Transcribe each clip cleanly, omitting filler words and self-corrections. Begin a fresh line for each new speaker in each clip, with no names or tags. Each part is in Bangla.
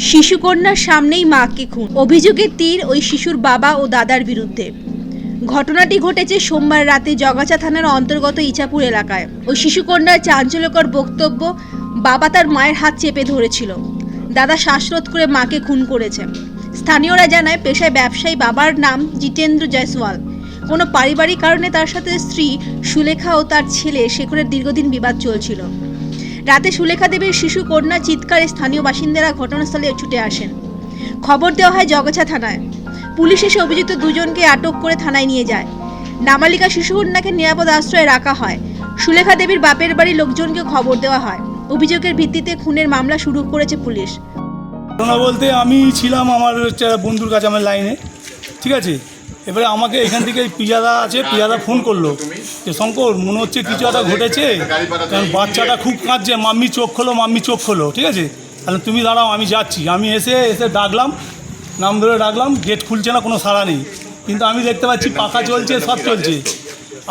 শিশুকন্যার সামনেই মাকে খুন, অভিযোগের তীর ওই শিশুর বাবা ও দাদার বিরুদ্ধে। ঘটনাটি ঘটেছে সোমবার রাতে জগাছা থানার অন্তর্গত ইছাপুর এলাকায়। ওই শিশুকন্যার চাঞ্চল্যকর বক্তব্য, বাবা তার মায়ের হাত চেপে ধরেছিল, দাদা শ্বাসরোধ করে মাকে খুন করেছে। স্থানীয়রা জানায় পেশায় ব্যবসায়ী, বাবার নাম জিতেন্দ্র জয়সওয়াল। কোনো পারিবারিক কারণে তার সাথে স্ত্রী সুলেখা ও তার ছেলে শেখরের দীর্ঘদিন বিবাদ চলছিল। রাতে সুলেখা দেবীর শিশু কন্যা চিৎকারে স্থানীয় বাসিন্দারা ঘটনাস্থলে ছুটে আসেন। খবর দেওয়া হয় জগাছা থানায়। পুলিশ এসে অভিযুক্ত দুজনকে আটক করে থানায় নিয়ে যায়। নাবালিকা শিশুকন্যাকে নিরাপদ আশ্রয়ে রাখা হয়। সুলেখা দেবীর বাপের বাড়ির লোকজনকে খবর দেওয়া হয়। অভিযোগের ভিত্তিতে খুনের মামলা শুরু করেছে পুলিশ।
ঘটনা বলতে আমি ছিলাম আমার বন্ধুর কাছে, আমার লাইনে, ঠিক আছে। এবারে আমাকে এখান থেকে পিয়াদা আছে, পিয়াদা ফোন করলো যে শঙ্কর, মনে হচ্ছে কিছু একটা ঘটেছে, কারণ বাচ্চাটা খুব কাঁদছে, মাম্মি চোখ খোলো, মাম্মি চোখ খোলো, ঠিক আছে। তাহলে তুমি দাঁড়াও, আমি যাচ্ছি। আমি এসে ডাকলাম, নাম ধরে ডাকলাম, গেট খুলছে না, কোনো সাড়া নেই। কিন্তু আমি দেখতে পাচ্ছি পাখা চলছে, সব চলছে।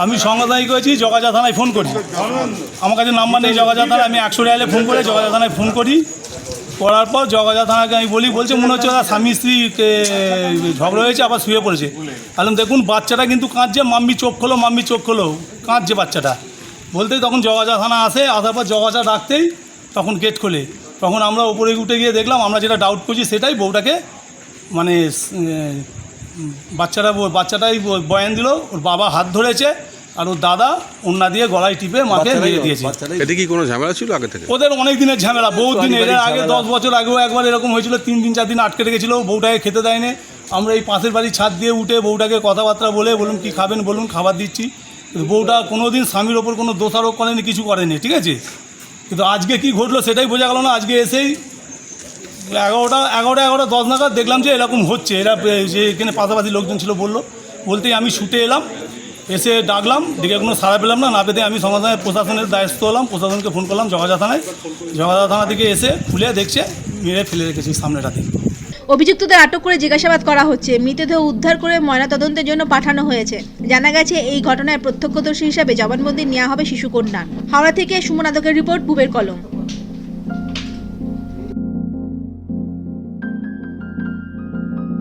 আমি সংবাদদায়ী করেছি, জগাছা থানায় ফোন করি। আমার কাছে নাম্বার নেই জগাছা থানায়, আমি 100 ডায়ালে ফোন করে জগাছা থানায় ফোন করি। করার পর জগাছা থানাকে আমি বলছে মনে হচ্ছে ওরা স্বামী স্ত্রীকে ঝগড়া হয়েছে, আবার শুয়ে পড়েছে। তাহলে দেখুন বাচ্চাটা কিন্তু কাঁদছে, মাম্মি চোখ খোলো, মাম্মি চোখ খোলো, কাঁদছে বাচ্চাটা বলতেই তখন জগাছা থানা আসে। আসার পর জগাছা ডাকতেই তখন গেট খোলে। তখন আমরা উপরে উঠে গিয়ে দেখলাম, আমরা যেটা ডাউট করছি সেটাই, বউটাকে মানে বাচ্চাটাই বয়ান দিল, ওর বাবা হাত ধরেছে আর ওর দাদা ওন্না দিয়ে গলায় টিপে মাকে মেরে দিয়েছে।
এটা কি কোনো ঝামেলা ছিল আগে থেকে?
ওদের অনেক দিনের ঝামেলা, বহুত দিন। এর আগে 10 বছর আগেও একবার এরকম হয়েছিল, 3 দিন 4 দিন আটকে রেখেছিল, বউটাকে খেতে দেয়নি। আমরা এই পাশের বাড়ির ছাদ দিয়ে উঠে বউটাকে কথাবার্তা বলুন কি খাবেন বলুন, খাবার দিচ্ছি। বউটা কোনো দিন স্বামীর ওপর কোনো দোষারোপ করেনি, কিছু করেনি, ঠিক আছে। কিন্তু আজকে কি ঘটলো সেটাই বোঝা গেল না। আজকে এসেই 11:10 নাগাদ দেখলাম যে এরকম হচ্ছে। এরা যে এখানে পাশাপাশি লোকজন ছিল বলতেই আমি ছুটে এলাম, এসে ডাকলাম, দেখে কোনো সাড়া পেলাম না। পেতে আমি সমাধানের প্রশাসনের দায়িত্ব হলাম, প্রশাসনকে ফোন করলাম জগাছা থানায়। জগাছা থানা থেকে এসে খুলে দেখছে মেরে ফেলে রেখেছি সামনেটাতে।
অভিযুক্তদের আটক করে জিজ্ঞাসাবাদ করা হচ্ছে। মৃতদেহ উদ্ধার করে ময়নাতদন্তের জন্য পাঠানো হয়েছে। জানা গেছে এই ঘটনায় প্রত্যক্ষদর্শী হিসাবে জবানবন্দি নেওয়া হবে শিশুকন্যার। হাওড়া থেকে সুমন আদকের রিপোর্ট, ভুবের কলম।